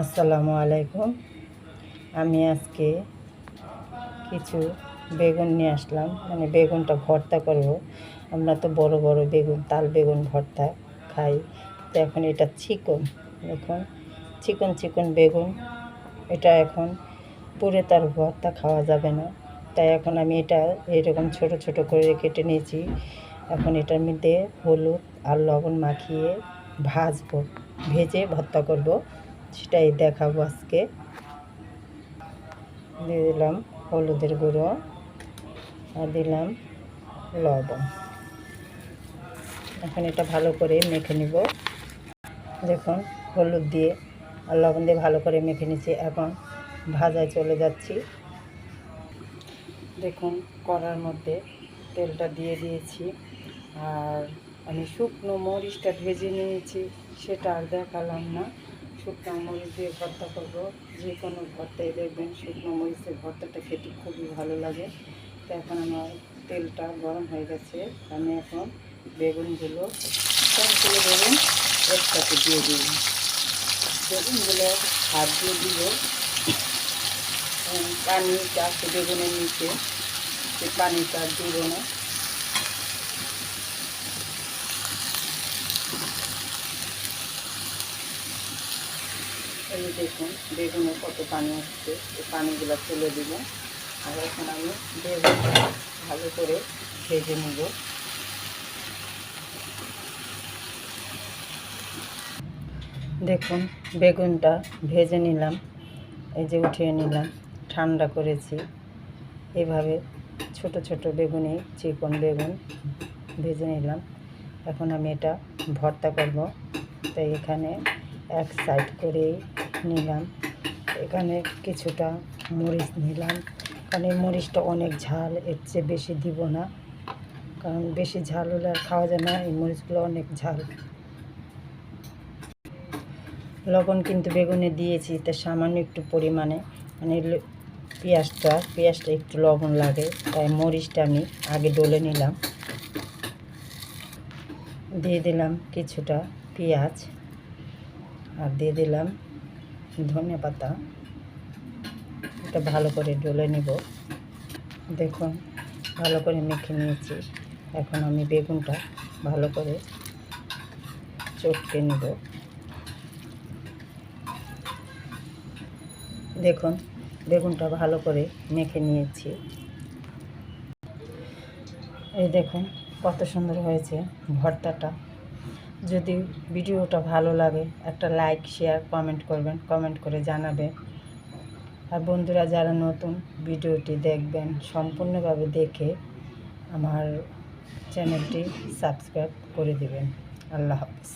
আসসালামু আলাইকুম। আমি আজকে কিছু বেগুন নিয়ে আসলাম, মানে বেগুনটা ভর্তা করব। আমরা তো বড় বড় বেগুন, তাল বেগুন ভর্তা খাই। তো এখন এটা চিকন, দেখুন চিকন চিকন বেগুন। এটা এখন পুরে তার ভর্তা খাওয়া যাবে না, তাই এখন আমি এটা এরকম ছোট ছোট করে কেটে নিয়েছি। এখন এটার মধ্যে হলুদ আর লবণ মাখিয়ে ভাজবো, ভেজে ভর্তা করব, সেটাই দেখাবো আজকে। দিয়ে দিলাম হলুদের গুঁড়ো আর দিলাম লবণ। এখন এটা ভালো করে মেখে নিব। দেখুন হলুদ দিয়ে আর লবণ দিয়ে ভালো করে মেখে নিচ্ছি। এখন ভাজায় চলে যাচ্ছি। দেখুন কড়ার মধ্যে তেলটা দিয়ে দিয়েছি, আর আমি শুকনো মরিচটা ভেজে নিয়েছি, সেটা আর দেখালাম না। শুকনো মরিচ দিয়ে ভর্তা করবো, যে কোনো ভর্তাই দেখবেন শুকনো মরিচের ভর্তাটা খেতে খুবই ভালো লাগে। তো এখন আমার তেলটা গরম হয়ে গেছে, আমি এখন বেগুনগুলো সবগুলো বেগুন একসাথে দিয়ে দিই। বেগুনগুলো হাত দিয়ে দিব, পানিটা আছে বেগুনের নিচে, সে পানিটা দিব না। এই দেখুন বেগুনে কত পানি আসছে, এই পানিগুলো ফেলে দিব। আর এখন আমি বেগুনটা ভালো করে ভেজে নেব। দেখুন বেগুনটা ভেজে নিলাম, এই যে উঠিয়ে নিলাম, ঠান্ডা করেছি। এভাবে ছোট ছোট বেগুনি, চিকন বেগুন ভেজে নিলাম। এখন আমি এটা ভর্তা করব, তাই এখানে এক সাইড করেই নিলাম। এখানে কিছুটা মরিচ নিলাম, কারণ এই মরিচটা অনেক ঝাল, এর চেয়ে বেশি দিব না, কারণ বেশি ঝাল হলে আর খাওয়া যায় না। এই মরিচগুলো অনেক ঝাল। লবণ কিন্তু বেগুনে দিয়েছি, তা সামান্য একটু পরিমাণে, মানে পেঁয়াজটা একটু লবণ লাগে, তাই মরিচটা আমি আগে ডলে নিলাম। দিয়ে দিলাম কিছুটা পেঁয়াজ, আর দিয়ে দিলাম ধনে পাতা। এটা ভালো করে ডলে নেব। দেখুন ভালো করে মেখে নিয়েছি। এখন আমি বেগুনটা ভালো করে চটকে নেব। দেখুন বেগুনটা ভালো করে মেখে নিয়েছি। এই দেখুন কত সুন্দর হয়েছে ভর্তাটা। যদি ভিডিওটা ভালো লাগে একটা লাইক, শেয়ার, কমেন্ট করবেন, কমেন্ট করে জানাবেন। আর বন্ধুরা যারা নতুন ভিডিওটি দেখবেন, সম্পূর্ণভাবে দেখে আমার চ্যানেলটি সাবস্ক্রাইব করে দেবেন। আল্লাহ হাফেজ।